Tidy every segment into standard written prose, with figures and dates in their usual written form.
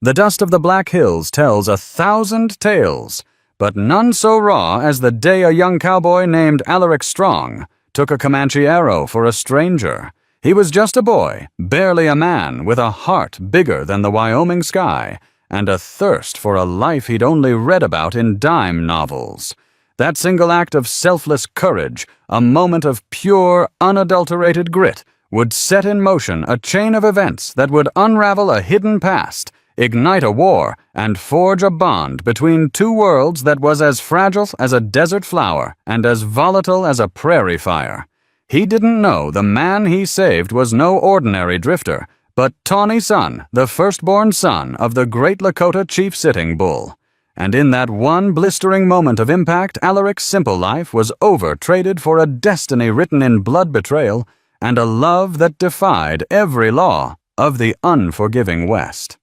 The dust of the Black Hills tells 1,000 tales, but none so raw as the day a young cowboy named Alaric Strong took a Comanche arrow for a stranger. He was just a boy, barely a man, with a heart bigger than the Wyoming sky, and a thirst for a life he'd only read about in dime novels. That single act of selfless courage, a moment of pure, unadulterated grit, would set in motion a chain of events that would unravel a hidden past, ignite a war, and forge a bond between two worlds that was as fragile as a desert flower and as volatile as a prairie fire. He didn't know the man he saved was no ordinary drifter, but Tawny Son, the firstborn son of the great Lakota chief Sitting Bull. And in that one blistering moment of impact, Alaric's simple life was over-traded for a destiny written in blood betrayal and a love that defied every law of the unforgiving West.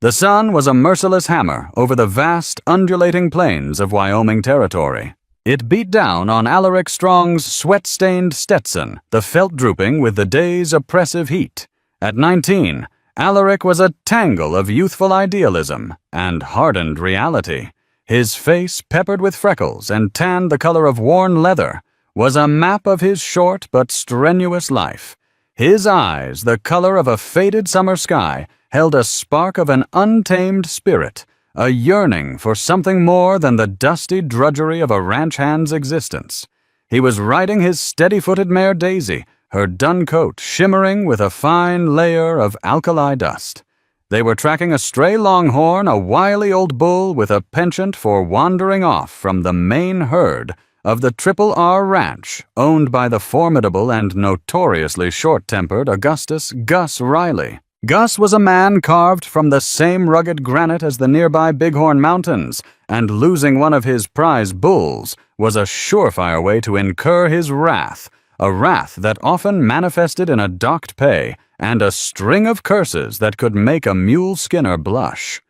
The sun was a merciless hammer over the vast, undulating plains of Wyoming territory. It beat down on Alaric Strong's sweat-stained Stetson, the felt drooping with the day's oppressive heat. At 19, Alaric was a tangle of youthful idealism and hardened reality. His face, peppered with freckles and tanned the color of worn leather, was a map of his short but strenuous life. His eyes, the color of a faded summer sky, held a spark of an untamed spirit, a yearning for something more than the dusty drudgery of a ranch hand's existence. He was riding his steady-footed mare Daisy, her dun coat shimmering with a fine layer of alkali dust. They were tracking a stray longhorn, a wily old bull with a penchant for wandering off from the main herd of the Triple R Ranch, owned by the formidable and notoriously short-tempered Augustus Gus Riley. Gus was a man carved from the same rugged granite as the nearby Bighorn Mountains, and losing one of his prize bulls was a surefire way to incur his wrath, a wrath that often manifested in a docked pay and a string of curses that could make a mule skinner blush.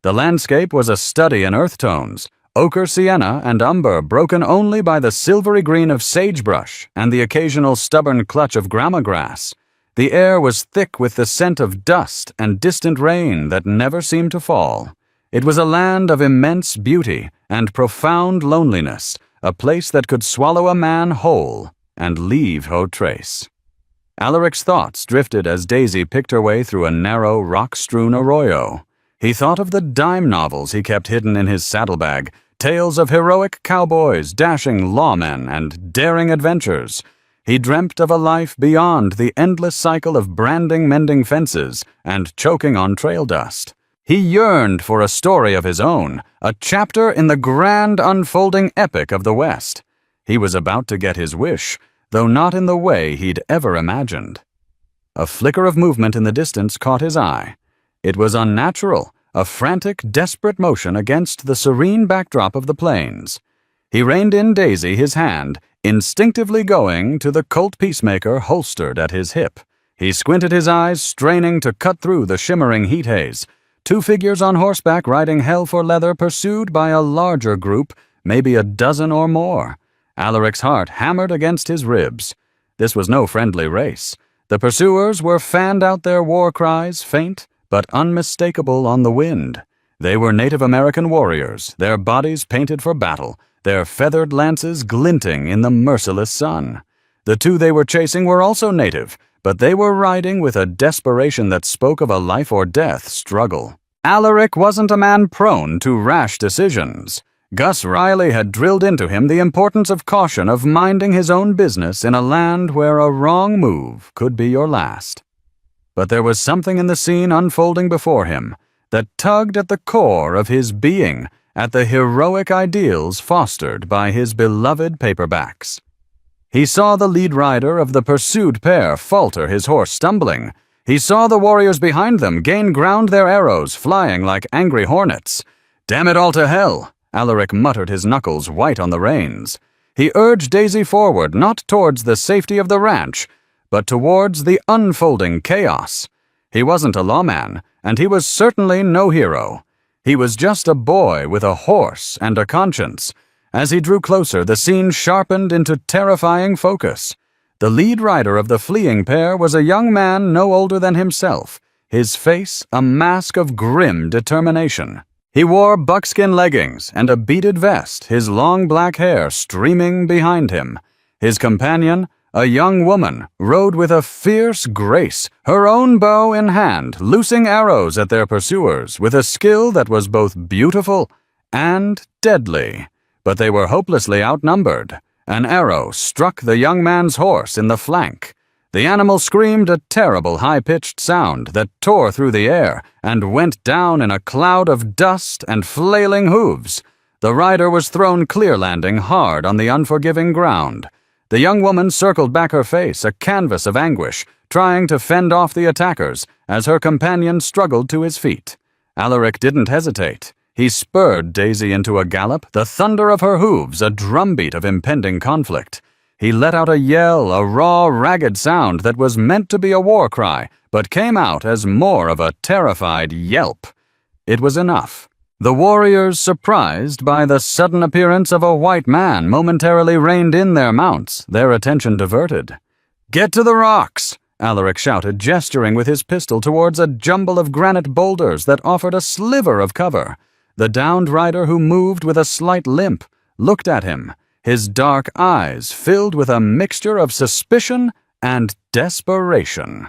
The landscape was a study in earth tones, ochre sienna and umber broken only by the silvery green of sagebrush and the occasional stubborn clutch of grama grass. The air was thick with the scent of dust and distant rain that never seemed to fall. It was a land of immense beauty and profound loneliness, a place that could swallow a man whole and leave no trace. Alaric's thoughts drifted as Daisy picked her way through a narrow, rock-strewn arroyo. He thought of the dime novels he kept hidden in his saddlebag, tales of heroic cowboys, dashing lawmen, and daring adventures. He dreamt of a life beyond the endless cycle of branding mending fences and choking on trail dust. He yearned for a story of his own, a chapter in the grand unfolding epic of the West. He was about to get his wish, though not in the way he'd ever imagined. A flicker of movement in the distance caught his eye. It was unnatural, a frantic, desperate motion against the serene backdrop of the plains. He reined in Daisy, his hand instinctively going to the Colt Peacemaker holstered at his hip. He squinted his eyes, straining to cut through the shimmering heat haze. Two figures on horseback riding hell for leather, pursued by a larger group, maybe a dozen or more. Alaric's heart hammered against his ribs. This was no friendly race. The pursuers were fanned out their war cries, faint but unmistakable on the wind. They were Native American warriors, their bodies painted for battle, their feathered lances glinting in the merciless sun. The two they were chasing were also native, but they were riding with a desperation that spoke of a life-or-death struggle. Alaric wasn't a man prone to rash decisions. Gus Riley had drilled into him the importance of caution, of minding his own business in a land where a wrong move could be your last. But there was something in the scene unfolding before him that tugged at the core of his being, at the heroic ideals fostered by his beloved paperbacks. He saw the lead rider of the pursued pair falter, his horse stumbling. He saw the warriors behind them gain ground, their arrows flying like angry hornets. "Damn it all to hell!" Alaric muttered, his knuckles white on the reins. He urged Daisy forward, not towards the safety of the ranch, but towards the unfolding chaos. He wasn't a lawman, and he was certainly no hero. He was just a boy with a horse and a conscience. As he drew closer, the scene sharpened into terrifying focus. The lead rider of the fleeing pair was a young man no older than himself, his face a mask of grim determination. He wore buckskin leggings and a beaded vest, his long black hair streaming behind him. His companion, a young woman, rode with a fierce grace, her own bow in hand, loosing arrows at their pursuers with a skill that was both beautiful and deadly. But they were hopelessly outnumbered. An arrow struck the young man's horse in the flank. The animal screamed a terrible high-pitched sound that tore through the air and went down in a cloud of dust and flailing hooves. The rider was thrown clear landing hard on the unforgiving ground. The young woman circled back her face, a canvas of anguish, trying to fend off the attackers as her companion struggled to his feet. Alaric didn't hesitate. He spurred Daisy into a gallop, the thunder of her hooves a drumbeat of impending conflict. He let out a yell, a raw, ragged sound that was meant to be a war cry, but came out as more of a terrified yelp. It was enough. The warriors, surprised by the sudden appearance of a white man, momentarily reined in their mounts, their attention diverted. "Get to the rocks!" Alaric shouted, gesturing with his pistol towards a jumble of granite boulders that offered a sliver of cover. The downed rider, who moved with a slight limp, looked at him, his dark eyes filled with a mixture of suspicion and desperation.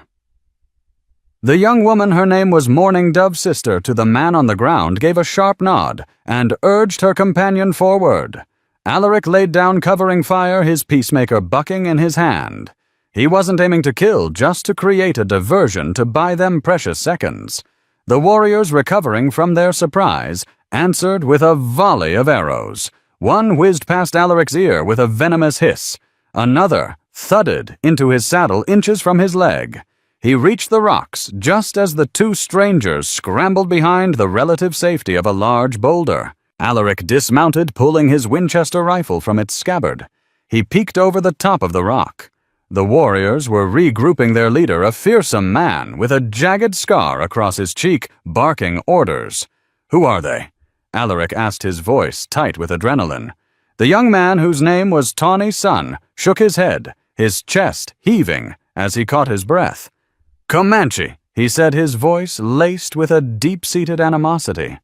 The young woman, her name was Morning Dove's sister, to the man on the ground gave a sharp nod and urged her companion forward. Alaric laid down covering fire, his peacemaker bucking in his hand. He wasn't aiming to kill, just to create a diversion to buy them precious seconds. The warriors, recovering from their surprise, answered with a volley of arrows. One whizzed past Alaric's ear with a venomous hiss. Another thudded into his saddle inches from his leg. He reached the rocks just as the two strangers scrambled behind the relative safety of a large boulder. Alaric dismounted, pulling his Winchester rifle from its scabbard. He peeked over the top of the rock. The warriors were regrouping their leader, a fearsome man with a jagged scar across his cheek, barking orders. "Who are they?" Alaric asked, his voice tight with adrenaline. The young man, whose name was Tawny Sun, shook his head, his chest heaving as he caught his breath. "Comanche," he said, his voice laced with a deep-seated animosity.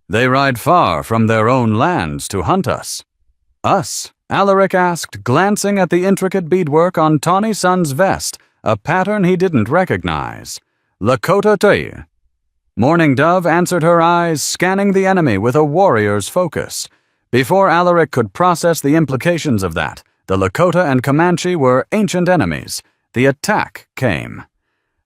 "They ride far from their own lands to hunt us." "Us?" Alaric asked, glancing at the intricate beadwork on Tawny Sun's vest, a pattern he didn't recognize. "Lakota Tui." Morning Dove answered, her eyes scanning the enemy with a warrior's focus. Before Alaric could process the implications of that, the Lakota and Comanche were ancient enemies. The attack came.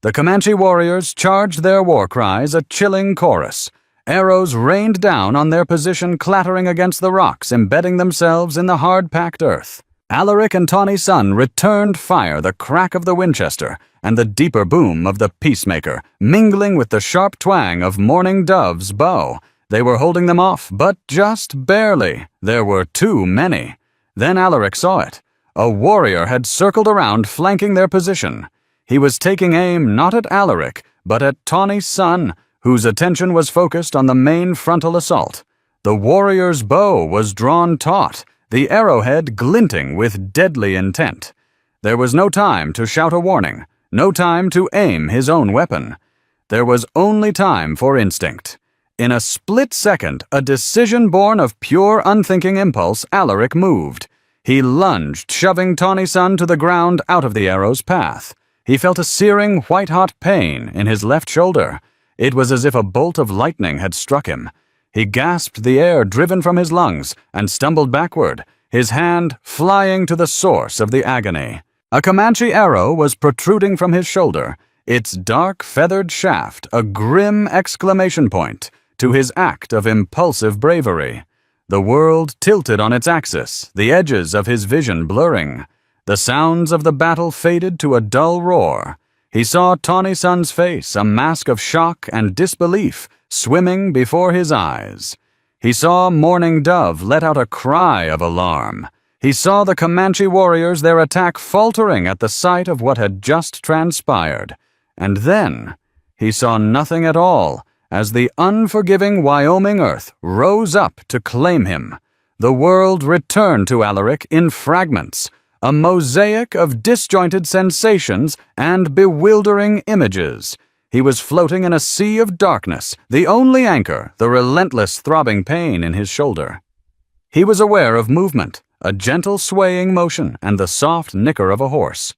The Comanche warriors charged their war cries, a chilling chorus. Arrows rained down on their position, clattering against the rocks, embedding themselves in the hard-packed earth. Alaric and Tawny Sun returned fire, the crack of the Winchester and the deeper boom of the Peacemaker, mingling with the sharp twang of Morning Dove's bow. They were holding them off, but just barely. There were too many. Then Alaric saw it. A warrior had circled around, flanking their position. He was taking aim not at Alaric, but at Tawny Sun, whose attention was focused on the main frontal assault. The warrior's bow was drawn taut, the arrowhead glinting with deadly intent. There was no time to shout a warning, no time to aim his own weapon. There was only time for instinct. In a split second, a decision born of pure unthinking impulse, Alaric moved. He lunged, shoving Tawny Sun to the ground out of the arrow's path. He felt a searing, white-hot pain in his left shoulder. It was as if a bolt of lightning had struck him. He gasped the air driven from his lungs and stumbled backward, his hand flying to the source of the agony. A Comanche arrow was protruding from his shoulder, its dark feathered shaft a grim exclamation point to his act of impulsive bravery. The world tilted on its axis, the edges of his vision blurring. The sounds of the battle faded to a dull roar. He saw Tawny Sun's face, a mask of shock and disbelief, swimming before his eyes. He saw Morning Dove let out a cry of alarm. He saw the Comanche warriors, their attack faltering at the sight of what had just transpired. And then he saw nothing at all as the unforgiving Wyoming earth rose up to claim him. The world returned to Alaric in fragments, a mosaic of disjointed sensations and bewildering images. He was floating in a sea of darkness, the only anchor, the relentless throbbing pain in his shoulder. He was aware of movement, a gentle swaying motion, and the soft nicker of a horse.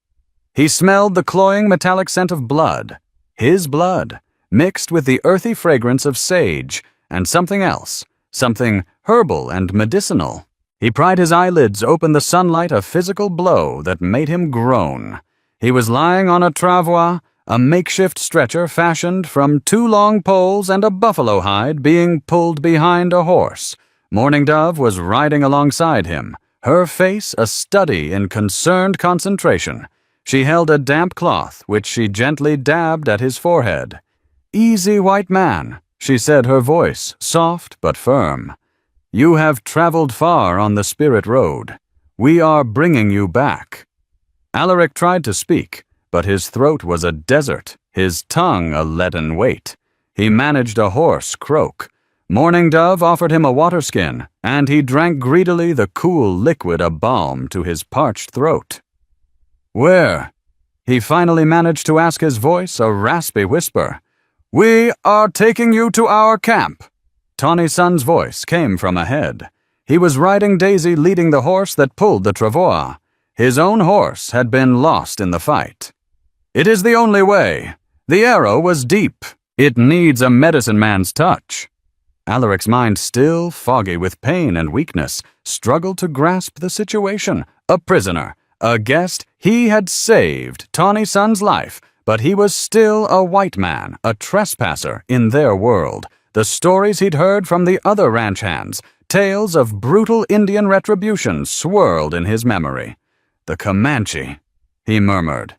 He smelled the cloying metallic scent of blood, his blood, mixed with the earthy fragrance of sage and something else, something herbal and medicinal. He pried his eyelids open the sunlight, a physical blow that made him groan. He was lying on a travois, a makeshift stretcher fashioned from 2 long poles and a buffalo hide being pulled behind a horse. Mourning Dove was riding alongside him, her face a study in concerned concentration. She held a damp cloth, which she gently dabbed at his forehead. "Easy, white man," she said, her voice soft but firm. "You have traveled far on the spirit road. We are bringing you back." Alaric tried to speak, but his throat was a desert, his tongue a leaden weight. He managed a hoarse croak. Mourning Dove offered him a waterskin, and he drank greedily the cool liquid a balm to his parched throat. "Where?" He finally managed to ask, his voice a raspy whisper. "We are taking you to our camp." Tawny Sun's voice came from ahead. He was riding Daisy, leading the horse that pulled the travois. His own horse had been lost in the fight. "It is the only way. The arrow was deep. It needs a medicine man's touch." Alaric's mind, still foggy with pain and weakness, struggled to grasp the situation. A prisoner, a guest, he had saved Tawny Sun's life, but he was still a white man, a trespasser in their world. The stories he'd heard from the other ranch hands, tales of brutal Indian retribution, swirled in his memory. "The Comanche," he murmured.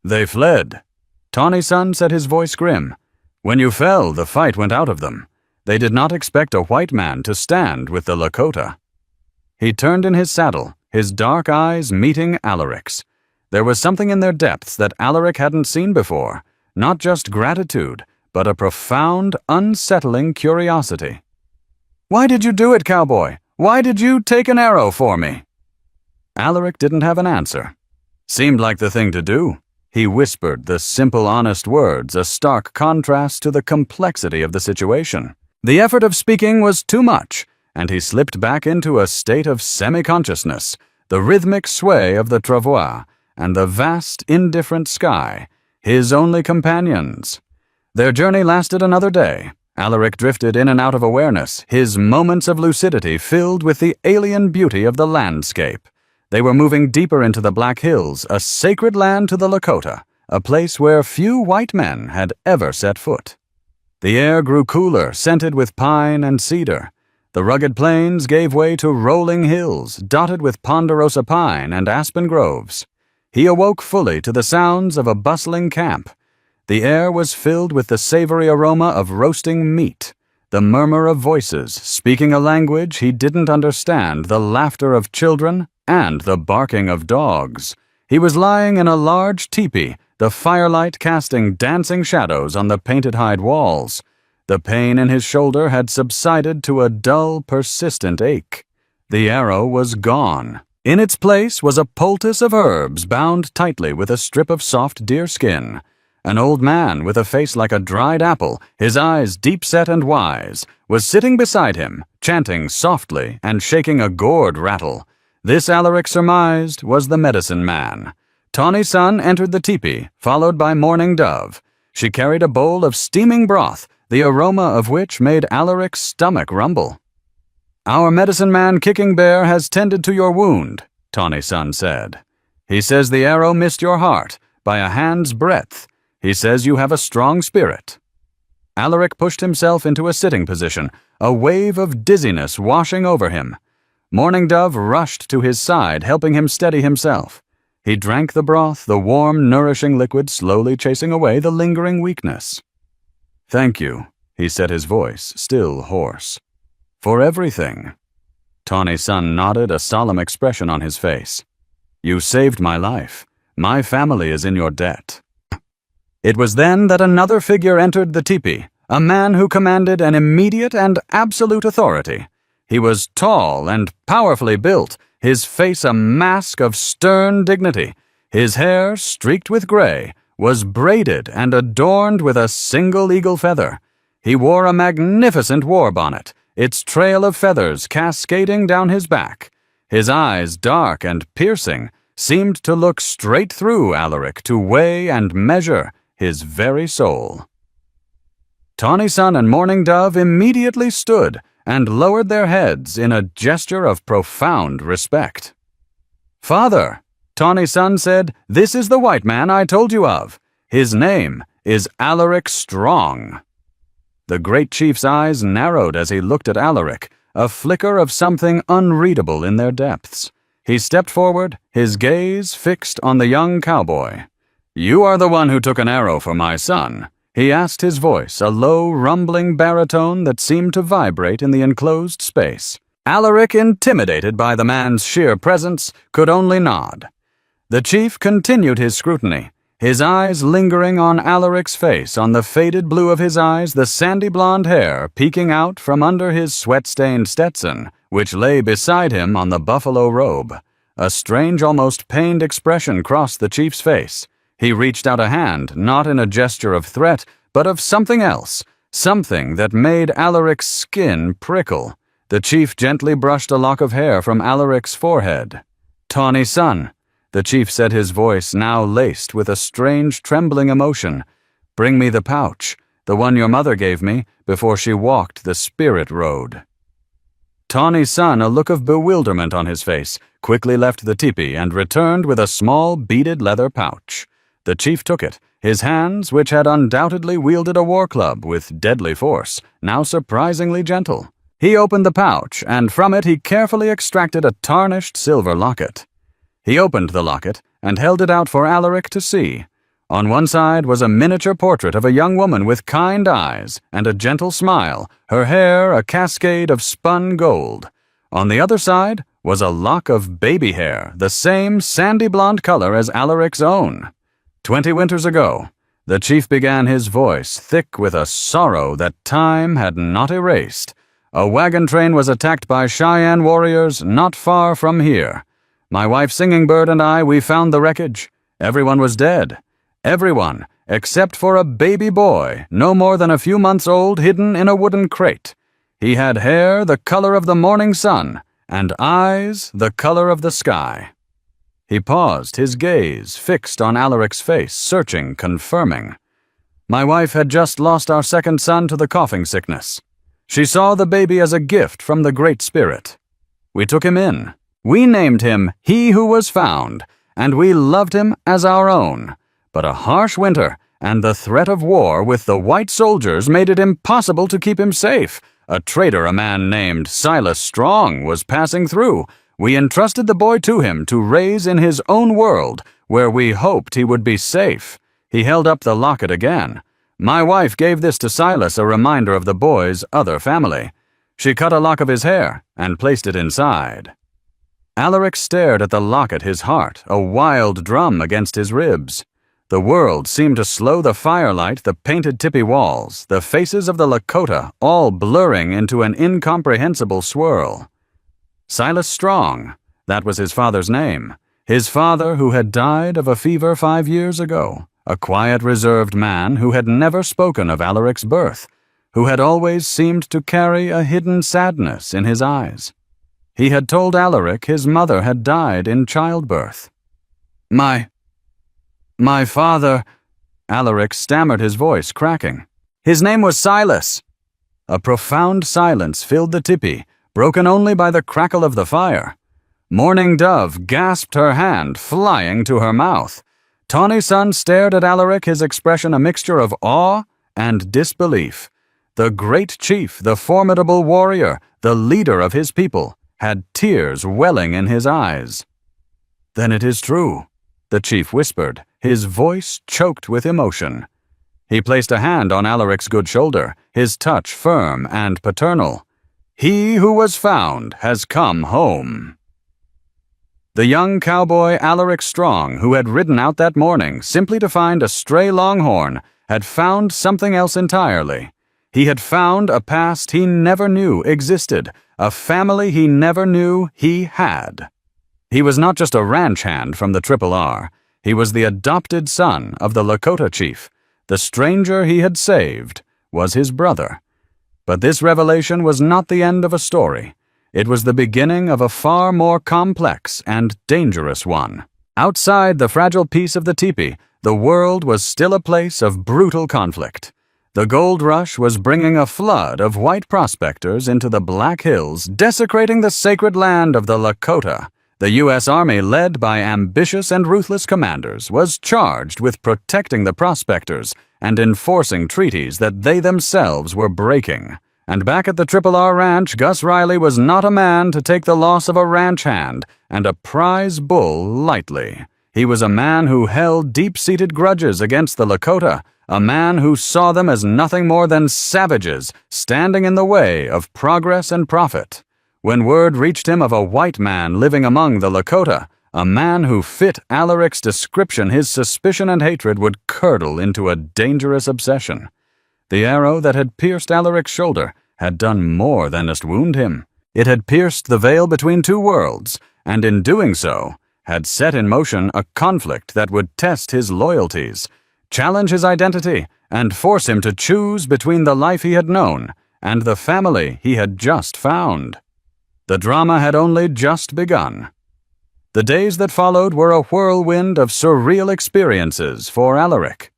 "They fled." Tawny Sun said, his voice grim. "When you fell, the fight went out of them. They did not expect a white man to stand with the Lakota." He turned in his saddle, his dark eyes meeting Alaric's. There was something in their depths that Alaric hadn't seen before, not just gratitude, but a profound, unsettling curiosity. "Why did you do it, Cowboy? Why did you take an arrow for me?" Alaric didn't have an answer. "Seemed like the thing to do." He whispered the simple, honest words, a stark contrast to the complexity of the situation. The effort of speaking was too much, and he slipped back into a state of semi-consciousness, the rhythmic sway of the travois, and the vast, indifferent sky, his only companions. Their journey lasted another day. Alaric drifted in and out of awareness, his moments of lucidity filled with the alien beauty of the landscape. They were moving deeper into the Black Hills, a sacred land to the Lakota, a place where few white men had ever set foot. The air grew cooler, scented with pine and cedar. The rugged plains gave way to rolling hills, dotted with ponderosa pine and aspen groves. He awoke fully to the sounds of a bustling camp. The air was filled with the savory aroma of roasting meat, the murmur of voices speaking a language he didn't understand, the laughter of children, and the barking of dogs. He was lying in a large teepee, the firelight casting dancing shadows on the painted hide walls. The pain in his shoulder had subsided to a dull, persistent ache. The arrow was gone. In its place was a poultice of herbs bound tightly with a strip of soft deerskin. An old man with a face like a dried apple, his eyes deep-set and wise, was sitting beside him, chanting softly and shaking a gourd rattle. This, Alaric surmised, was the medicine man. Tawny Sun entered the teepee, followed by Mourning Dove. She carried a bowl of steaming broth, the aroma of which made Alaric's stomach rumble. "Our medicine man Kicking Bear has tended to your wound," Tawny Sun said. "He says the arrow missed your heart by a hand's breadth. He says you have a strong spirit." Alaric pushed himself into a sitting position, a wave of dizziness washing over him. Mourning Dove rushed to his side, helping him steady himself. He drank the broth, the warm, nourishing liquid slowly chasing away the lingering weakness. "Thank you," he said, his voice still hoarse. "For everything." Tawny Sun nodded, a solemn expression on his face. "You saved my life. My family is in your debt." It was then that another figure entered the teepee, a man who commanded an immediate and absolute authority. He was tall and powerfully built, his face a mask of stern dignity, his hair streaked with gray, was braided and adorned with a single eagle feather. He wore a magnificent war bonnet, its trail of feathers cascading down his back. His eyes, dark and piercing, seemed to look straight through Alaric to weigh and measure his very soul. Tawny Sun and Morning Dove immediately stood and lowered their heads in a gesture of profound respect. "Father," Tawny Sun said, "this is the white man I told you of. His name is Alaric Strong." The great chief's eyes narrowed as he looked at Alaric, a flicker of something unreadable in their depths. He stepped forward, his gaze fixed on the young cowboy. "You are the one who took an arrow for my son?" he asked, his voice a low, rumbling baritone that seemed to vibrate in the enclosed space. Alaric, intimidated by the man's sheer presence, could only nod. The chief continued his scrutiny, his eyes lingering on Alaric's face, on the faded blue of his eyes, the sandy blonde hair peeking out from under his sweat-stained Stetson, which lay beside him on the buffalo robe. A strange, almost pained expression crossed the chief's face. He reached out a hand, not in a gesture of threat, but of something else, something that made Alaric's skin prickle. The chief gently brushed a lock of hair from Alaric's forehead. "Tawny Sun," the chief said, his voice now laced with a strange, trembling emotion. "Bring me the pouch, the one your mother gave me before she walked the spirit road." Tawny Sun, a look of bewilderment on his face, quickly left the teepee and returned with a small beaded leather pouch. The chief took it, his hands, which had undoubtedly wielded a war club with deadly force, now surprisingly gentle. He opened the pouch, and from it he carefully extracted a tarnished silver locket. He opened the locket and held it out for Alaric to see. On one side was a miniature portrait of a young woman with kind eyes and a gentle smile, her hair a cascade of spun gold. On the other side was a lock of baby hair, the same sandy blonde color as Alaric's own. 20 winters ago, the chief began, his voice thick with a sorrow that time had not erased. A wagon train was attacked by Cheyenne warriors not far from here. My wife Singing Bird and I, we found the wreckage. Everyone was dead. Everyone, except for a baby boy, no more than a few months old, hidden in a wooden crate. He had hair the color of the morning sun, and eyes the color of the sky. He paused, his gaze fixed on Alaric's face, searching, confirming. My wife had just lost our second son to the coughing sickness. She saw the baby as a gift from the Great Spirit. We took him in. We named him He Who Was Found, and we loved him as our own. But a harsh winter and the threat of war with the white soldiers made it impossible to keep him safe. A traitor, a man named Silas Strong, was passing through. We entrusted the boy to him to raise in his own world, where we hoped he would be safe. He held up the locket again. My wife gave this to Silas, a reminder of the boy's other family. She cut a lock of his hair and placed it inside. Alaric stared at the locket, his heart a wild drum against his ribs. The world seemed to slow, the firelight, the painted tippy walls, the faces of the Lakota, all blurring into an incomprehensible swirl. Silas Strong, that was his father's name. His father who had died of a fever 5 years ago. A quiet, reserved man who had never spoken of Alaric's birth, who had always seemed to carry a hidden sadness in his eyes. He had told Alaric his mother had died in childbirth. My father," Alaric stammered, his voice cracking. "His name was Silas." A profound silence filled the tipi, broken only by the crackle of the fire. Morning Dove gasped, her hand flying to her mouth. Tawny Sun stared at Alaric, his expression a mixture of awe and disbelief. The great chief, the formidable warrior, the leader of his people, had tears welling in his eyes. "Then it is true," the chief whispered, his voice choked with emotion. He placed a hand on Alaric's good shoulder, his touch firm and paternal. "He who was found has come home." The young cowboy Alaric Strong, who had ridden out that morning simply to find a stray longhorn, had found something else entirely. He had found a past he never knew existed, a family he never knew he had. He was not just a ranch hand from the Triple R. He was the adopted son of the Lakota chief. The stranger he had saved was his brother. But this revelation was not the end of a story. It was the beginning of a far more complex and dangerous one. Outside the fragile peace of the teepee, the world was still a place of brutal conflict. The gold rush was bringing a flood of white prospectors into the Black Hills, desecrating the sacred land of the Lakota. The U.S. Army, led by ambitious and ruthless commanders, was charged with protecting the prospectors and enforcing treaties that they themselves were breaking. And back at the Triple R Ranch, Gus Riley was not a man to take the loss of a ranch hand and a prize bull lightly. He was a man who held deep-seated grudges against the Lakota, a man who saw them as nothing more than savages standing in the way of progress and profit. When word reached him of a white man living among the Lakota, a man who fit Alaric's description, his suspicion and hatred would curdle into a dangerous obsession. The arrow that had pierced Alaric's shoulder had done more than just wound him. It had pierced the veil between two worlds, and in doing so, had set in motion a conflict that would test his loyalties, challenge his identity, and force him to choose between the life he had known and the family he had just found. The drama had only just begun. The days that followed were a whirlwind of surreal experiences for Alaric.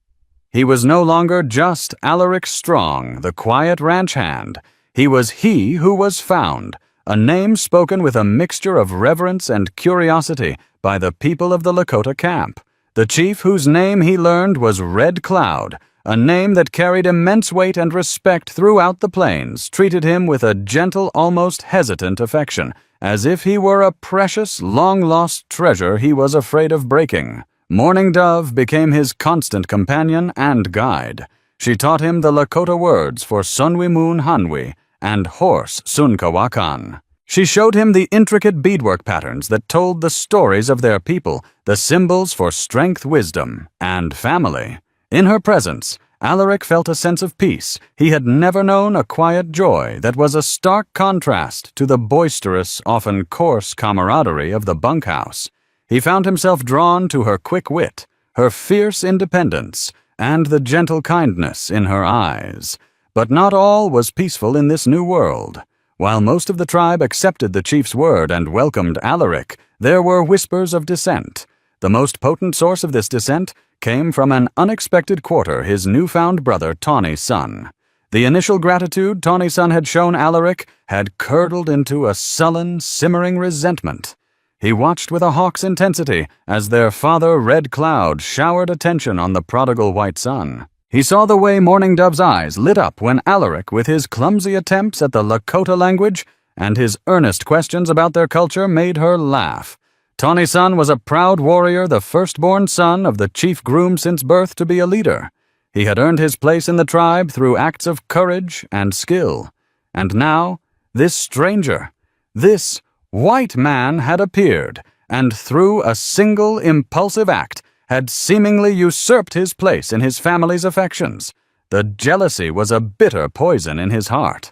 He was no longer just Alaric Strong, the quiet ranch hand. He was he who was found, a name spoken with a mixture of reverence and curiosity by the people of the Lakota camp. The chief whose name he learned was Red Cloud, a name that carried immense weight and respect throughout the plains, treated him with a gentle, almost hesitant affection, as if he were a precious, long-lost treasure he was afraid of breaking. Mourning Dove became his constant companion and guide. She taught him the Lakota words for Sunwimun Hanwi and horse Sunkawakan. She showed him the intricate beadwork patterns that told the stories of their people, the symbols for strength, wisdom, and family. In her presence, Alaric felt a sense of peace. He had never known a quiet joy that was a stark contrast to the boisterous, often coarse camaraderie of the bunkhouse. He found himself drawn to her quick wit, her fierce independence, and the gentle kindness in her eyes. But not all was peaceful in this new world. While most of the tribe accepted the chief's word and welcomed Alaric, there were whispers of dissent. The most potent source of this dissent came from an unexpected quarter, his newfound brother Tawny's son. The initial gratitude Tawny's son had shown Alaric had curdled into a sullen, simmering resentment. He watched with a hawk's intensity as their father Red Cloud showered attention on the prodigal white son. He saw the way Mourning Dove's eyes lit up when Alaric, with his clumsy attempts at the Lakota language and his earnest questions about their culture, made her laugh. Tawny's son was a proud warrior, the firstborn son of the chief groomed since birth to be a leader. He had earned his place in the tribe through acts of courage and skill. And now, this stranger, this white man had appeared, and through a single impulsive act had seemingly usurped his place in his family's affections. The jealousy was a bitter poison in his heart.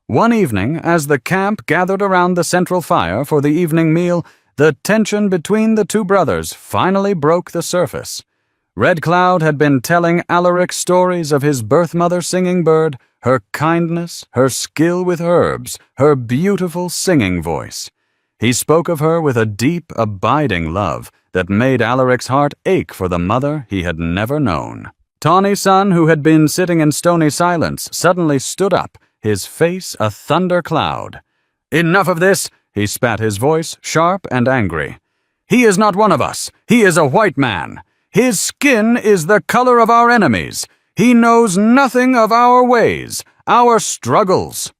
One evening, as the camp gathered around the central fire for the evening meal, the tension between the two brothers finally broke the surface. Red Cloud had been telling Alaric stories of his birth mother Singing Bird, her kindness, her skill with herbs, her beautiful singing voice. He spoke of her with a deep, abiding love that made Alaric's heart ache for the mother he had never known. Tawny's son, who had been sitting in stony silence, suddenly stood up, his face a thundercloud. "Enough of this!" He spat, his voice sharp and angry. "He is not one of us. He is a white man. His skin is the color of our enemies. He knows nothing of our ways, our struggles."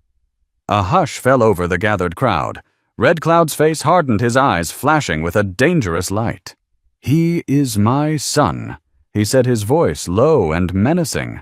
A hush fell over the gathered crowd. Red Cloud's face hardened, his eyes flashing with a dangerous light. "He is my son," he said, his voice low and menacing.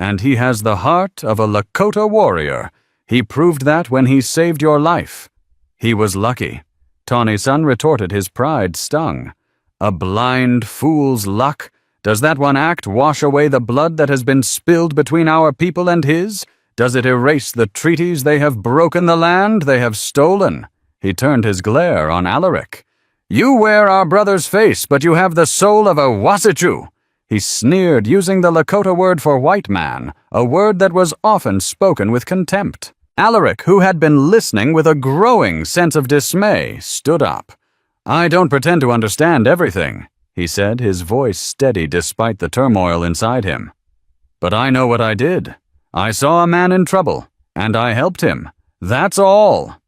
"And he has the heart of a Lakota warrior. He proved that when he saved your life." "He was lucky," Tawny's son retorted, his pride stung. "A blind fool's luck? Does that one act wash away the blood that has been spilled between our people and his? Does it erase the treaties they have broken, the land they have stolen?" He turned his glare on Alaric. You wear our brother's face, but you have the soul of a Wasichu. He sneered, using the Lakota word for white man, a word that was often spoken with contempt. Alaric, who had been listening with a growing sense of dismay, stood up. I don't pretend to understand everything, he said, his voice steady despite the turmoil inside him. But I know what I did. I saw a man in trouble, and I helped him. That's all.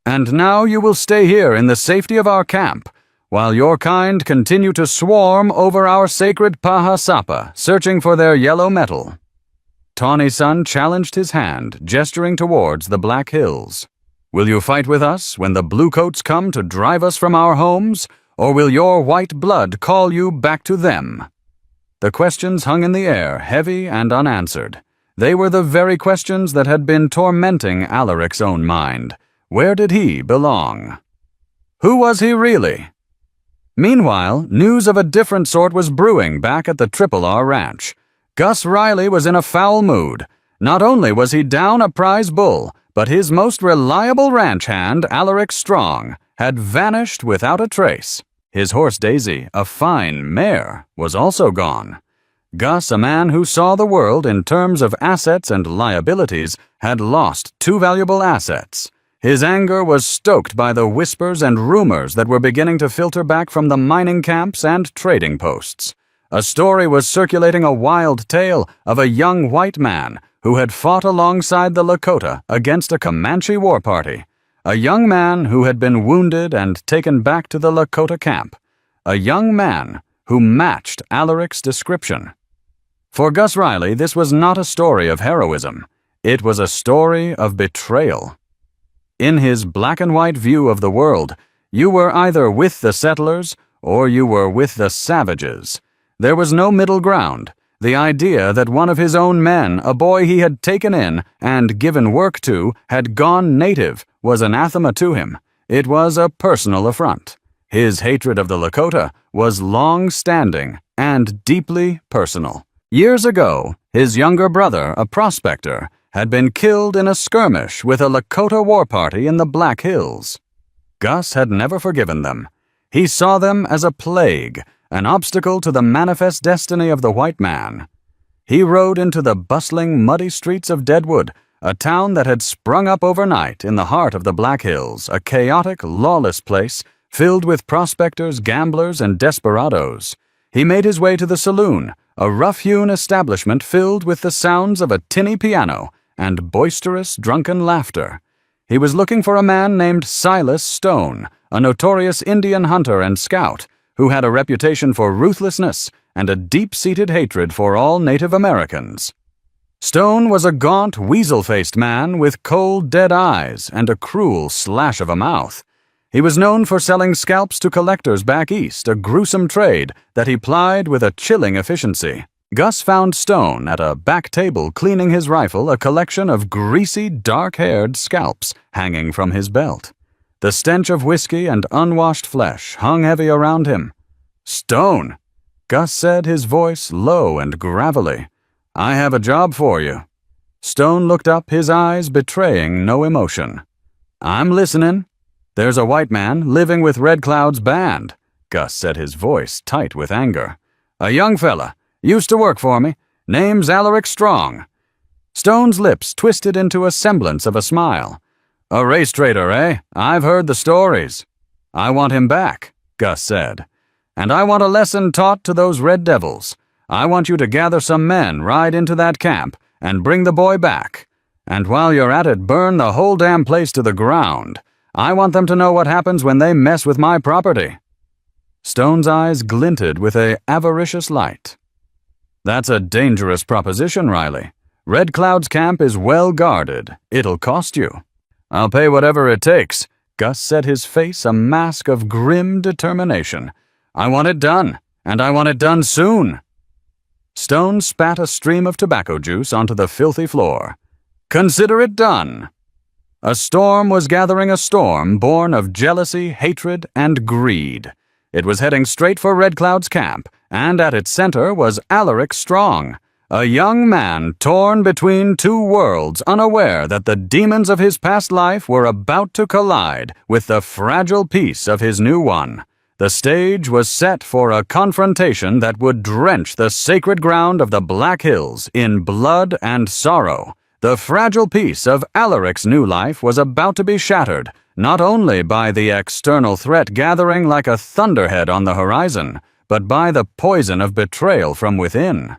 And now you will stay here in the safety of our camp, while your kind continue to swarm over our sacred Paha Sapa, searching for their yellow metal. Tawny-san challenged his hand, gesturing towards the Black Hills. Will you fight with us when the Bluecoats come to drive us from our homes, or will your white blood call you back to them? The questions hung in the air, heavy and unanswered. They were the very questions that had been tormenting Alaric's own mind. Where did he belong? Who was he really? Meanwhile, news of a different sort was brewing back at the Triple R Ranch. Gus Riley was in a foul mood. Not only was he down a prize bull, but his most reliable ranch hand, Alaric Strong, had vanished without a trace. His horse Daisy, a fine mare, was also gone. Gus, a man who saw the world in terms of assets and liabilities, had lost two valuable assets. His anger was stoked by the whispers and rumors that were beginning to filter back from the mining camps and trading posts. A story was circulating, a wild tale of a young white man who had fought alongside the Lakota against a Comanche war party. A young man who had been wounded and taken back to the Lakota camp. A young man who matched Alaric's description. For Gus Riley, this was not a story of heroism. It was a story of betrayal. In his black and white view of the world, you were either with the settlers or you were with the savages. There was no middle ground. The idea that one of his own men, a boy he had taken in and given work to, had gone native was anathema to him. It was a personal affront. His hatred of the Lakota was long-standing and deeply personal. Years ago, his younger brother, a prospector, had been killed in a skirmish with a Lakota war party in the Black Hills. Gus had never forgiven them. He saw them as a plague, an obstacle to the manifest destiny of the white man. He rode into the bustling, muddy streets of Deadwood, a town that had sprung up overnight in the heart of the Black Hills, a chaotic, lawless place filled with prospectors, gamblers, and desperados. He made his way to the saloon, a rough-hewn establishment filled with the sounds of a tinny piano and boisterous, drunken laughter. He was looking for a man named Silas Stone, a notorious Indian hunter and scout, who had a reputation for ruthlessness and a deep-seated hatred for all Native Americans. Stone was a gaunt, weasel-faced man with cold, dead eyes and a cruel slash of a mouth. He was known for selling scalps to collectors back east, a gruesome trade that he plied with a chilling efficiency. Gus found Stone at a back table cleaning his rifle, a collection of greasy, dark-haired scalps hanging from his belt. The stench of whiskey and unwashed flesh hung heavy around him. "Stone," Gus said, his voice low and gravelly. "I have a job for you." Stone looked up, his eyes betraying no emotion. "I'm listening." "There's a white man living with Red Cloud's band," Gus said, his voice tight with anger. "A young fella. Used to work for me. Name's Alaric Strong." Stone's lips twisted into a semblance of a smile. "A race trader, eh? I've heard the stories." "I want him back," Gus said. "And I want a lesson taught to those red devils. I want you to gather some men, ride into that camp, and bring the boy back. And while you're at it, burn the whole damn place to the ground. I want them to know what happens when they mess with my property." Stone's eyes glinted with a avaricious light. "That's a dangerous proposition, Riley. Red Cloud's camp is well guarded. It'll cost you." "I'll pay whatever it takes," Gus said, his face a mask of grim determination. "I want it done, and I want it done soon." Stone spat a stream of tobacco juice onto the filthy floor. "Consider it done." A storm was gathering, a storm born of jealousy, hatred, and greed. It was heading straight for Red Cloud's camp, and at its center was Alaric Strong, a young man torn between two worlds, unaware that the demons of his past life were about to collide with the fragile peace of his new one. The stage was set for a confrontation that would drench the sacred ground of the Black Hills in blood and sorrow. The fragile peace of Alaric's new life was about to be shattered, not only by the external threat gathering like a thunderhead on the horizon, but by the poison of betrayal from within.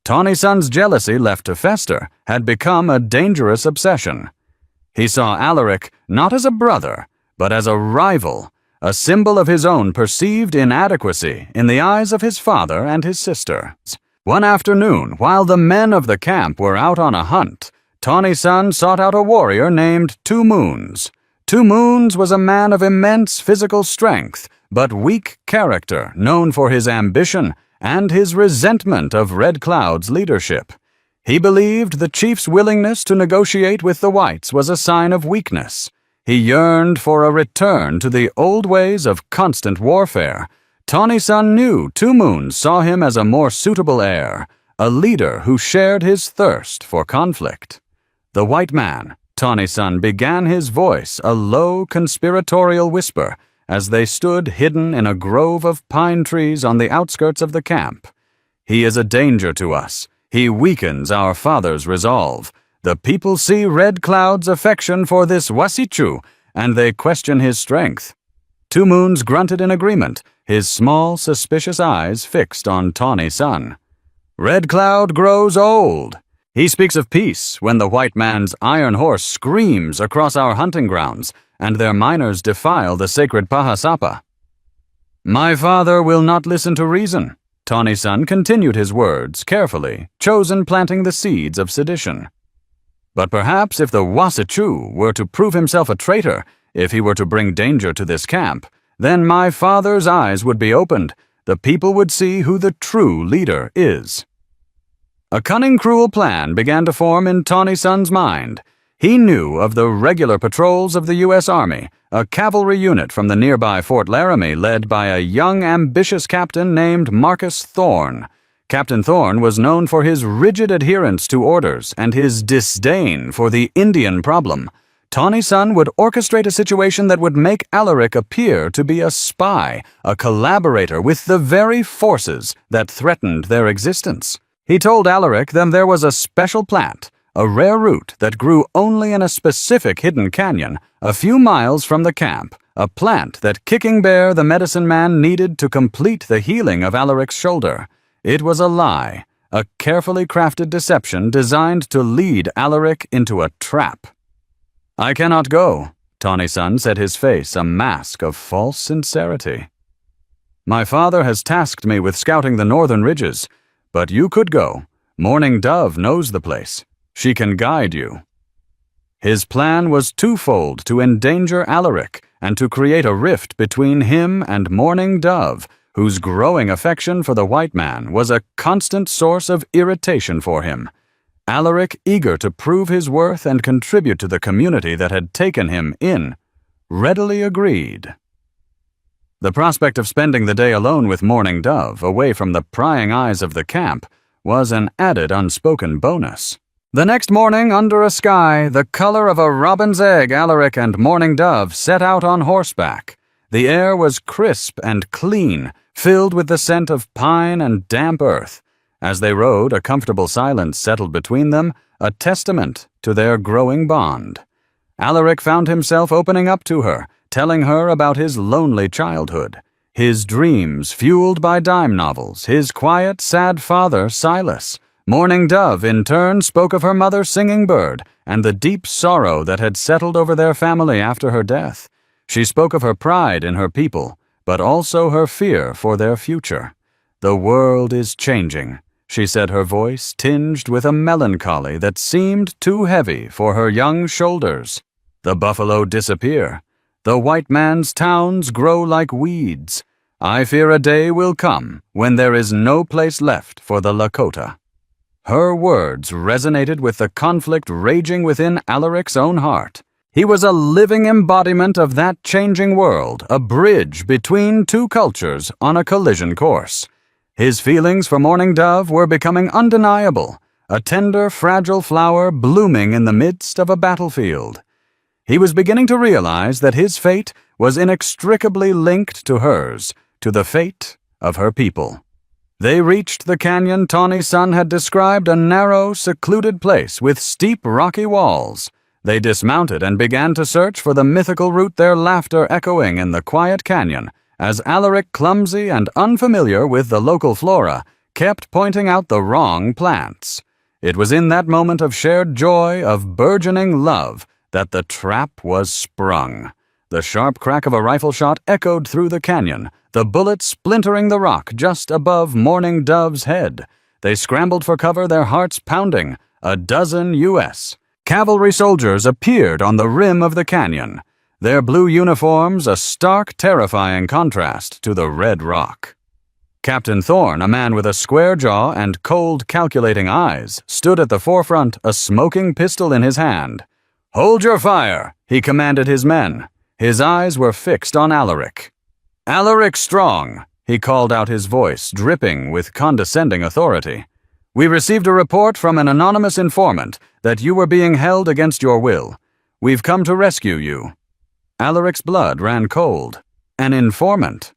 Tawny Sun's jealousy, left to fester, had become a dangerous obsession. He saw Alaric not as a brother, but as a rival, a symbol of his own perceived inadequacy in the eyes of his father and his sister. One afternoon, while the men of the camp were out on a hunt, Tawny Sun sought out a warrior named Two Moons. Two Moons was a man of immense physical strength, but weak character, known for his ambition and his resentment of Red Cloud's leadership. He believed the chief's willingness to negotiate with the whites was a sign of weakness. He yearned for a return to the old ways of constant warfare. Tawny Sun knew Two Moons saw him as a more suitable heir, a leader who shared his thirst for conflict. The white man, Tawny Sun, began his voice, a low conspiratorial whisper, as they stood hidden in a grove of pine trees on the outskirts of the camp. He is a danger to us. He weakens our father's resolve. The people see Red Cloud's affection for this Wasichu, and they question his strength. Two Moons grunted in agreement, his small, suspicious eyes fixed on Tawny Sun. Red Cloud grows old. He speaks of peace when the white man's iron horse screams across our hunting grounds, and their miners defile the sacred Pahasapa. My father will not listen to reason. Tawny Sun continued his words carefully, chosen planting the seeds of sedition. But perhaps if the Wasichu were to prove himself a traitor, if he were to bring danger to this camp, then my father's eyes would be opened. The people would see who the true leader is. A cunning, cruel plan began to form in Tawny Sun's mind. He knew of the regular patrols of the U.S. Army, a cavalry unit from the nearby Fort Laramie led by a young, ambitious captain named Marcus Thorne. Captain Thorne was known for his rigid adherence to orders and his disdain for the Indian problem. Tawny Sun would orchestrate a situation that would make Alaric appear to be a spy, a collaborator with the very forces that threatened their existence. He told Alaric that there was a special plant, a rare root that grew only in a specific hidden canyon a few miles from the camp, a plant that Kicking Bear the medicine man needed to complete the healing of Alaric's shoulder. It was a lie, a carefully crafted deception designed to lead Alaric into a trap. I cannot go, Tawny Sun said, his face a mask of false sincerity. My father has tasked me with scouting the northern ridges, but you could go. Morning Dove knows the place. She can guide you. His plan was twofold: to endanger Alaric and to create a rift between him and Morning Dove, whose growing affection for the white man was a constant source of irritation for him. Alaric, eager to prove his worth and contribute to the community that had taken him in, readily agreed. The prospect of spending the day alone with Morning Dove, away from the prying eyes of the camp, was an added unspoken bonus. The next morning, under a sky the color of a robin's egg, Alaric and Morning Dove set out on horseback. The air was crisp and clean, filled with the scent of pine and damp earth. As they rode, a comfortable silence settled between them, a testament to their growing bond. Alaric found himself opening up to her, telling her about his lonely childhood, his dreams fueled by dime novels, his quiet, sad father, Silas. Morning Dove, in turn, spoke of her mother, Singing Bird, and the deep sorrow that had settled over their family after her death. She spoke of her pride in her people, but also her fear for their future. The world is changing, she said, her voice tinged with a melancholy that seemed too heavy for her young shoulders. The buffalo disappear. The white man's towns grow like weeds. I fear a day will come when there is no place left for the Lakota. Her words resonated with the conflict raging within Alaric's own heart. He was a living embodiment of that changing world, a bridge between two cultures on a collision course. His feelings for Morning Dove were becoming undeniable, a tender, fragile flower blooming in the midst of a battlefield. He was beginning to realize that his fate was inextricably linked to hers, to the fate of her people. They reached the canyon Tawny Sun had described, a narrow, secluded place with steep, rocky walls. They dismounted and began to search for the mythical route, their laughter echoing in the quiet canyon, as Alaric, clumsy and unfamiliar with the local flora, kept pointing out the wrong plants. It was in that moment of shared joy, of burgeoning love, that the trap was sprung. The sharp crack of a rifle shot echoed through the canyon, the bullet splintering the rock just above Morning Dove's head. They scrambled for cover, their hearts pounding. A dozen U.S. cavalry soldiers appeared on the rim of the canyon, their blue uniforms a stark, terrifying contrast to the red rock. Captain Thorne, a man with a square jaw and cold, calculating eyes, stood at the forefront, a smoking pistol in his hand. "Hold your fire," he commanded his men. His eyes were fixed on Alaric. "Alaric Strong," he called out, his voice dripping with condescending authority. "We received a report from an anonymous informant that you were being held against your will. We've come to rescue you." Alaric's blood ran cold. An informant?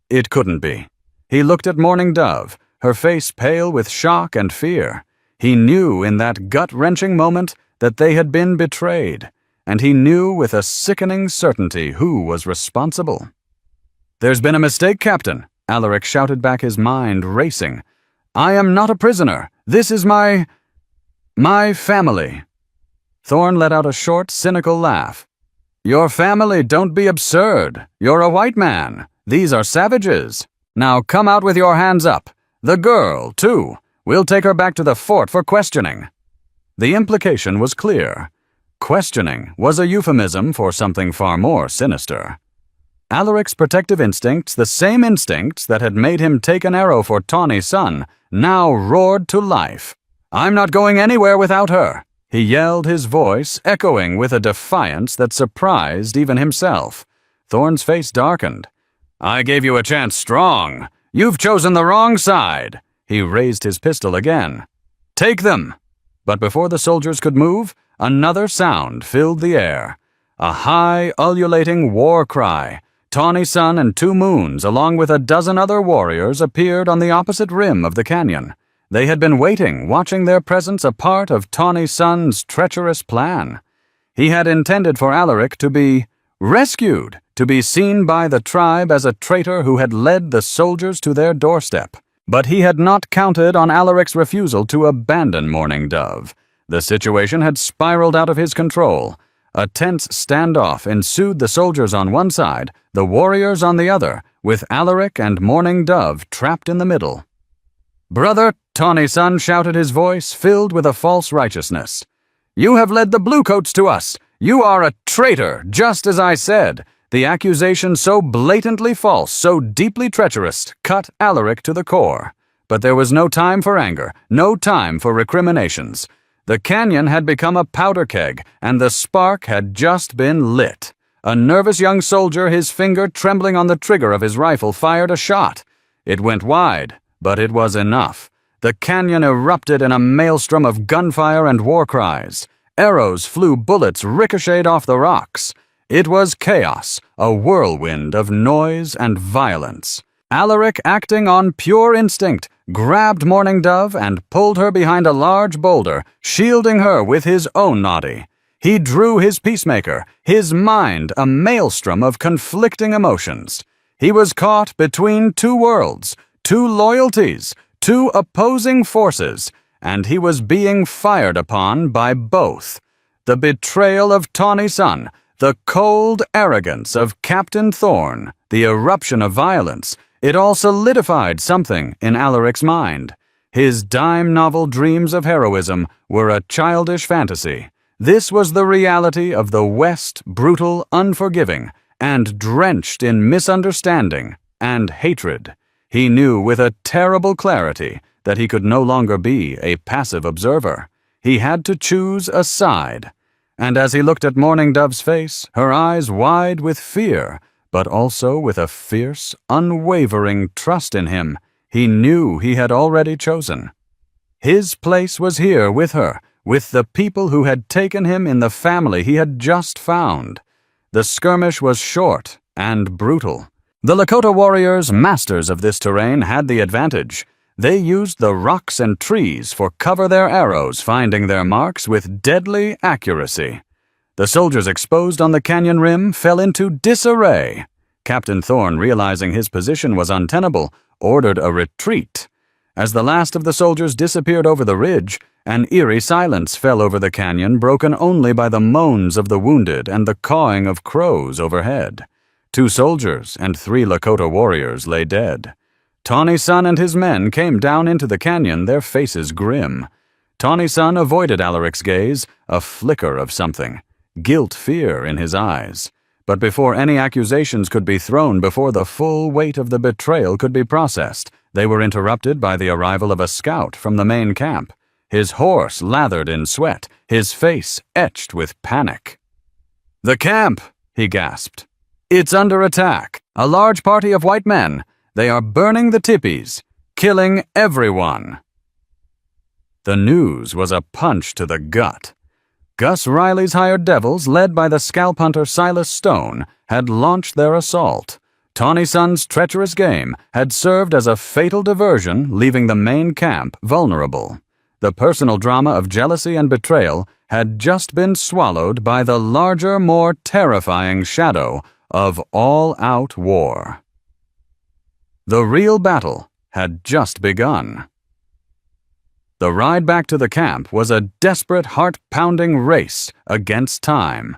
It couldn't be. He looked at Morning Dove, her face pale with shock and fear. He knew in that gut-wrenching moment that they had been betrayed, and he knew with a sickening certainty who was responsible. "There's been a mistake, Captain," Alaric shouted back, his mind racing. "I am not a prisoner. This is my family." Thorne let out a short, cynical laugh. "Your family? Don't be absurd. You're a white man. These are savages. Now come out with your hands up. The girl, too. We'll take her back to the fort for questioning." The implication was clear. Questioning was a euphemism for something far more sinister. Alaric's protective instincts, the same instincts that had made him take an arrow for Tawny Sun, now roared to life. "I'm not going anywhere without her," he yelled, his voice echoing with a defiance that surprised even himself. Thorne's face darkened. "I gave you a chance, Strong. You've chosen the wrong side." He raised his pistol again. "Take them!" But before the soldiers could move, another sound filled the air. A high, ululating war cry. Tawny Sun and Two Moons, along with a dozen other warriors, appeared on the opposite rim of the canyon. They had been waiting, watching their presence a part of Tawny Sun's treacherous plan. He had intended for Alaric to be rescued, to be seen by the tribe as a traitor who had led the soldiers to their doorstep. But he had not counted on Alaric's refusal to abandon Morning Dove. The situation had spiraled out of his control. A tense standoff ensued, the soldiers on one side, the warriors on the other, with Alaric and Morning Dove trapped in the middle. "Brother," Tawny Sun shouted, his voice filled with a false righteousness. "You have led the Bluecoats to us. You are a traitor, just as I said." The accusation, so blatantly false, so deeply treacherous, cut Alaric to the core. But there was no time for anger, no time for recriminations. The canyon had become a powder keg, and the spark had just been lit. A nervous young soldier, his finger trembling on the trigger of his rifle, fired a shot. It went wide, but it was enough. The canyon erupted in a maelstrom of gunfire and war cries. Arrows flew, bullets ricocheted off the rocks. It was chaos, a whirlwind of noise and violence. Alaric, acting on pure instinct, grabbed Morning Dove and pulled her behind a large boulder, shielding her with his own noddy. He drew his peacemaker, his mind a maelstrom of conflicting emotions. He was caught between two worlds, two loyalties, two opposing forces, and he was being fired upon by both. The betrayal of Tawny Sun, the cold arrogance of Captain Thorne, the eruption of violence, it all solidified something in Alaric's mind. His dime novel dreams of heroism were a childish fantasy. This was the reality of the West, brutal, unforgiving, and drenched in misunderstanding and hatred. He knew with a terrible clarity that he could no longer be a passive observer. He had to choose a side. And as he looked at Morning Dove's face, her eyes wide with fear, but also with a fierce, unwavering trust in him, he knew he had already chosen. His place was here with her, with the people who had taken him in the family he had just found. The skirmish was short and brutal. The Lakota warriors, masters of this terrain, had the advantage. They used the rocks and trees for cover their arrows, finding their marks with deadly accuracy. The soldiers exposed on the canyon rim fell into disarray. Captain Thorne, realizing his position was untenable, ordered a retreat. As the last of the soldiers disappeared over the ridge, an eerie silence fell over the canyon, broken only by the moans of the wounded and the cawing of crows overhead. 2 soldiers and 3 Lakota warriors lay dead. Tawny Sun and his men came down into the canyon, their faces grim. Tawny Sun avoided Alaric's gaze, a flicker of something, guilt-fear in his eyes. But before any accusations could be thrown, before the full weight of the betrayal could be processed, they were interrupted by the arrival of a scout from the main camp, his horse lathered in sweat, his face etched with panic. "The camp!" he gasped. "It's under attack. A large party of white men. They are burning the teepees, killing everyone." The news was a punch to the gut. Gus Riley's hired devils, led by the scalp hunter Silas Stone, had launched their assault. Tawny Sun's treacherous game had served as a fatal diversion, leaving the main camp vulnerable. The personal drama of jealousy and betrayal had just been swallowed by the larger, more terrifying shadow of all-out war. The real battle had just begun. The ride back to the camp was a desperate, heart-pounding race against time.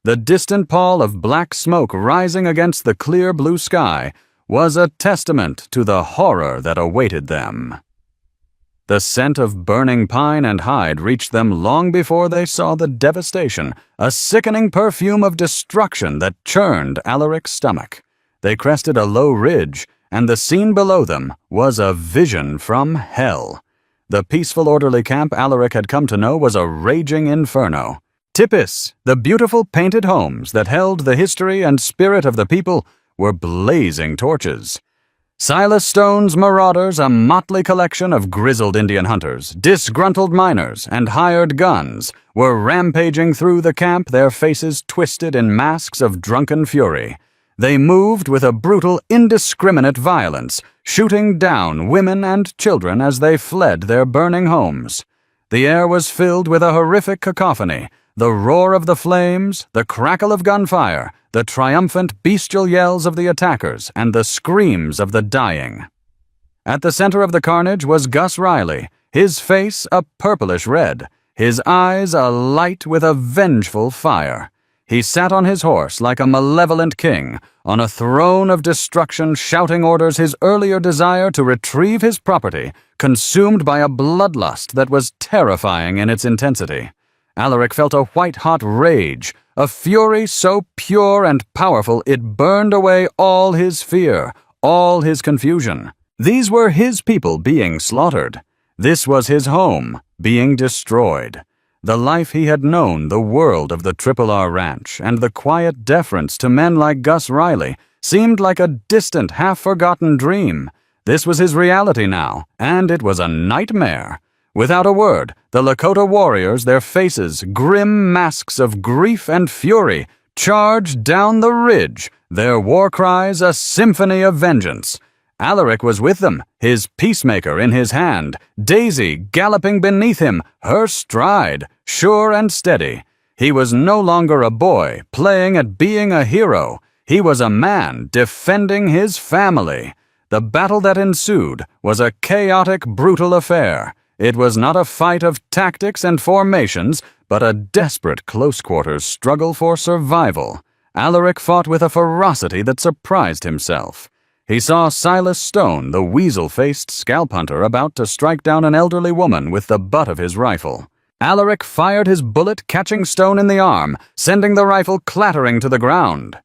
The distant pall of black smoke rising against the clear blue sky was a testament to the horror that awaited them. The scent of burning pine and hide reached them long before they saw the devastation, a sickening perfume of destruction that churned Alaric's stomach. They crested a low ridge, and the scene below them was a vision from hell. The peaceful, orderly camp Alaric had come to know was a raging inferno. Tippis, the beautiful painted homes that held the history and spirit of the people, were blazing torches. Silas Stone's marauders, a motley collection of grizzled Indian hunters, disgruntled miners, and hired guns, were rampaging through the camp, their faces twisted in masks of drunken fury. They moved with a brutal, indiscriminate violence, shooting down women and children as they fled their burning homes. The air was filled with a horrific cacophony, the roar of the flames, the crackle of gunfire, the triumphant bestial yells of the attackers, and the screams of the dying. At the center of the carnage was Gus Riley, his face a purplish red, his eyes alight with a vengeful fire. He sat on his horse like a malevolent king, on a throne of destruction, shouting orders, his earlier desire to retrieve his property, consumed by a bloodlust that was terrifying in its intensity. Alaric felt a white-hot rage, a fury so pure and powerful it burned away all his fear, all his confusion. These were his people being slaughtered. This was his home being destroyed. The life he had known, the world of the Triple R Ranch, and the quiet deference to men like Gus Riley seemed like a distant, half-forgotten dream. This was his reality now, and it was a nightmare. Without a word, the Lakota warriors, their faces grim masks of grief and fury, charged down the ridge, their war cries a symphony of vengeance. Alaric was with them, his peacemaker in his hand, Daisy galloping beneath him, her stride, sure and steady. He was no longer a boy, playing at being a hero. He was a man defending his family. The battle that ensued was a chaotic, brutal affair. It was not a fight of tactics and formations, but a desperate close-quarters struggle for survival. Alaric fought with a ferocity that surprised himself. He saw Silas Stone, the weasel-faced scalp hunter, about to strike down an elderly woman with the butt of his rifle. Alaric fired his bullet, catching Stone in the arm, sending the rifle clattering to the ground.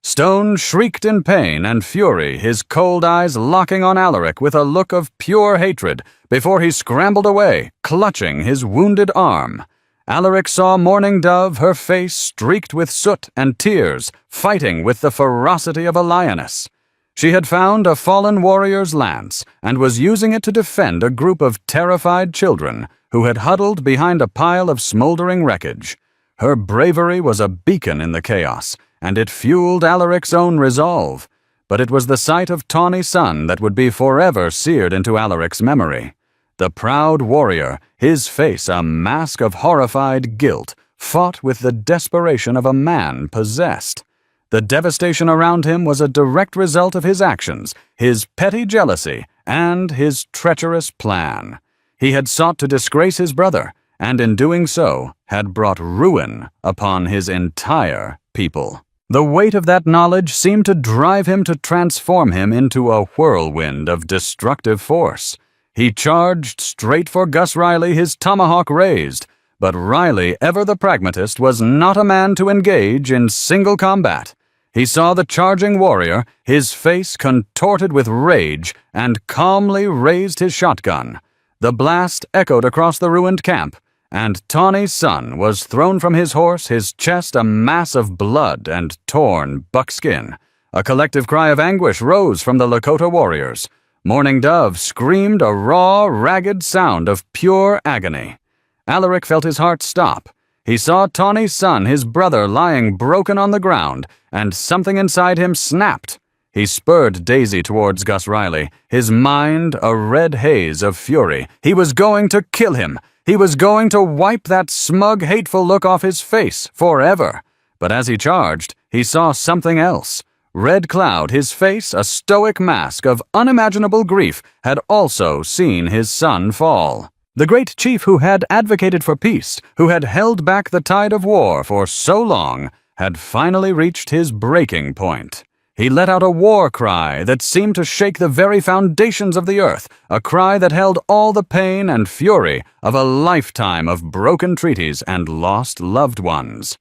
Stone shrieked in pain and fury, his cold eyes locking on Alaric with a look of pure hatred, before he scrambled away, clutching his wounded arm. Alaric saw Mourning Dove, her face streaked with soot and tears, fighting with the ferocity of a lioness. She had found a fallen warrior's lance and was using it to defend a group of terrified children who had huddled behind a pile of smoldering wreckage. Her bravery was a beacon in the chaos, and it fueled Alaric's own resolve. But it was the sight of Tawny's son that would be forever seared into Alaric's memory. The proud warrior, his face a mask of horrified guilt, fought with the desperation of a man possessed. The devastation around him was a direct result of his actions, his petty jealousy, and his treacherous plan. He had sought to disgrace his brother, and in doing so had brought ruin upon his entire people. The weight of that knowledge seemed to drive him to transform him into a whirlwind of destructive force. He charged straight for Gus Riley, his tomahawk raised, but Riley, ever the pragmatist, was not a man to engage in single combat. He saw the charging warrior, his face contorted with rage, and calmly raised his shotgun. The blast echoed across the ruined camp, and Tawny's son was thrown from his horse, his chest a mass of blood and torn buckskin. A collective cry of anguish rose from the Lakota warriors. Mourning Dove screamed a raw, ragged sound of pure agony. Alaric felt his heart stop. He saw Tawny's son, his brother, lying broken on the ground, and something inside him snapped. He spurred Daisy towards Gus Riley, his mind a red haze of fury. He was going to kill him. He was going to wipe that smug, hateful look off his face forever. But as he charged, he saw something else. Red Cloud, his face a stoic mask of unimaginable grief, had also seen his son fall. The great chief who had advocated for peace, who had held back the tide of war for so long, had finally reached his breaking point. He let out a war cry that seemed to shake the very foundations of the earth, a cry that held all the pain and fury of a lifetime of broken treaties and lost loved ones.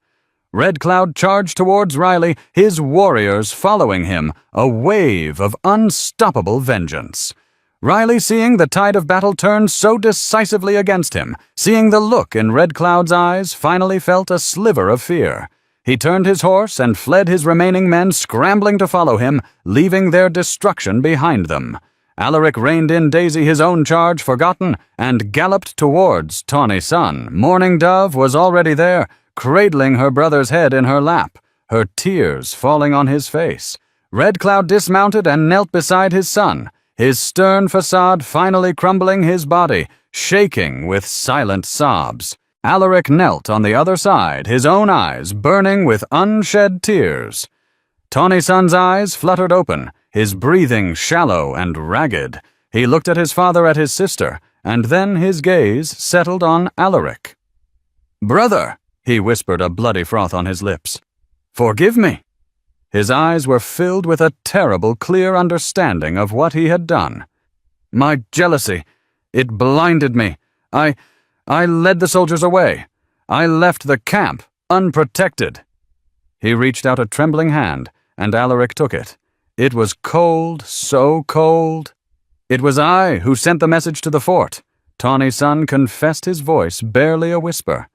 Red Cloud charged towards Riley, his warriors following him, a wave of unstoppable vengeance. Riley, seeing the tide of battle turn so decisively against him, seeing the look in Red Cloud's eyes, finally felt a sliver of fear. He turned his horse and fled, his remaining men scrambling to follow him, leaving their destruction behind them. Alaric reined in Daisy, his own charge forgotten, and galloped towards Tawny's son. Mourning Dove was already there, cradling her brother's head in her lap, her tears falling on his face. Red Cloud dismounted and knelt beside his son, his stern facade finally crumbling, his body shaking with silent sobs. Alaric knelt on the other side, his own eyes burning with unshed tears. Tawny's son's eyes fluttered open, his breathing shallow and ragged. He looked at his father, at his sister, and then his gaze settled on Alaric. "Brother," he whispered, a bloody froth on his lips, "forgive me." His eyes were filled with a terrible, clear understanding of what he had done. "My jealousy, it blinded me. I led the soldiers away. I left the camp unprotected." He reached out a trembling hand, and Alaric took it. It was cold, so cold. "It was I who sent the message to the fort." Tawny's son confessed, his voice barely a whisper.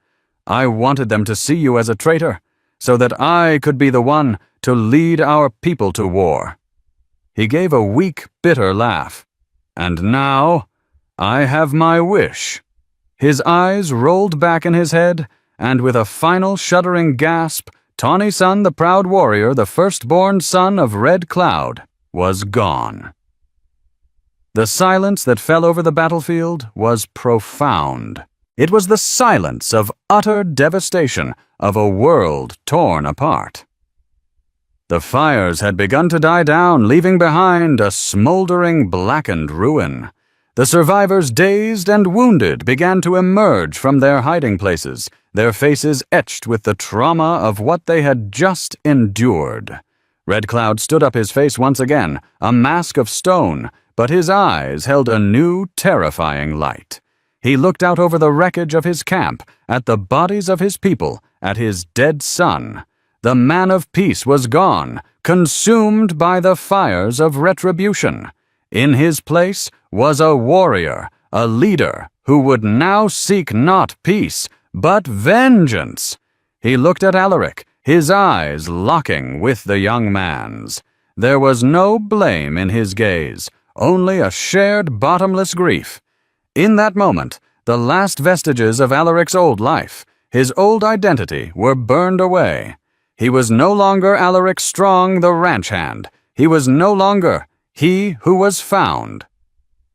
"I wanted them to see you as a traitor, so that I could be the one to lead our people to war." He gave a weak, bitter laugh. "And now, I have my wish." His eyes rolled back in his head, and with a final shuddering gasp, Tawny's son, the proud warrior, the firstborn son of Red Cloud, was gone. The silence that fell over the battlefield was profound. It was the silence of utter devastation, of a world torn apart. The fires had begun to die down, leaving behind a smoldering, blackened ruin. The survivors, dazed and wounded, began to emerge from their hiding places, their faces etched with the trauma of what they had just endured. Red Cloud stood up, his face once again, a mask of stone, but his eyes held a new, terrifying light. He looked out over the wreckage of his camp, at the bodies of his people, at his dead son. The man of peace was gone, consumed by the fires of retribution. In his place was a warrior, a leader, who would now seek not peace, but vengeance. He looked at Alaric, his eyes locking with the young man's. There was no blame in his gaze, only a shared bottomless grief. In that moment, the last vestiges of Alaric's old life, his old identity, were burned away. He was no longer Alaric Strong, the ranch hand. He was no longer he who was found.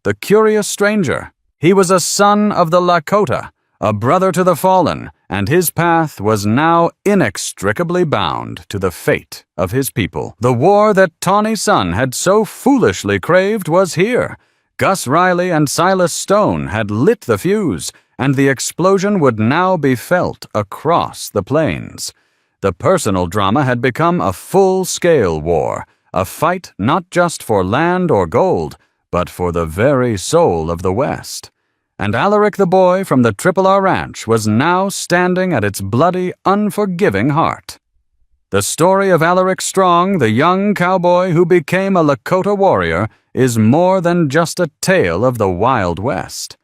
The curious stranger. He was a son of the Lakota, a brother to the fallen, and his path was now inextricably bound to the fate of his people. The war that Tawny Sun had so foolishly craved was here. Gus Riley and Silas Stone had lit the fuse, and the explosion would now be felt across the plains. The personal drama had become a full-scale war, a fight not just for land or gold, but for the very soul of the West. And Alaric the boy from the Triple R Ranch was now standing at its bloody, unforgiving heart. The story of Alaric Strong, the young cowboy who became a Lakota warrior, is more than just a tale of the Wild West.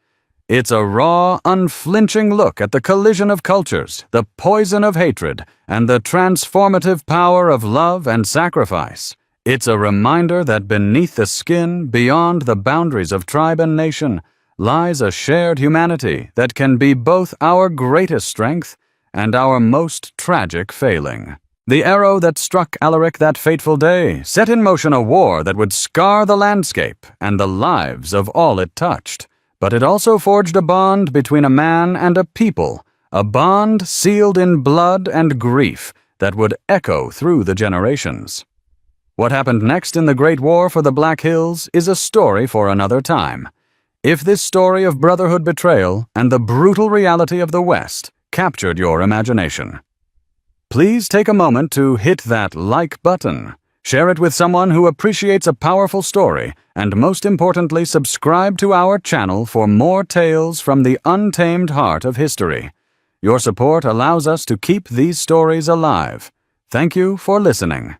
It's a raw, unflinching look at the collision of cultures, the poison of hatred, and the transformative power of love and sacrifice. It's a reminder that beneath the skin, beyond the boundaries of tribe and nation, lies a shared humanity that can be both our greatest strength and our most tragic failing. The arrow that struck Alaric that fateful day set in motion a war that would scar the landscape and the lives of all it touched. But it also forged a bond between a man and a people, a bond sealed in blood and grief that would echo through the generations. What happened next in the Great War for the Black Hills is a story for another time. If this story of brotherhood betrayal and the brutal reality of the West captured your imagination, please take a moment to hit that like button. Share it with someone who appreciates a powerful story, and most importantly, subscribe to our channel for more tales from the untamed heart of history. Your support allows us to keep these stories alive. Thank you for listening.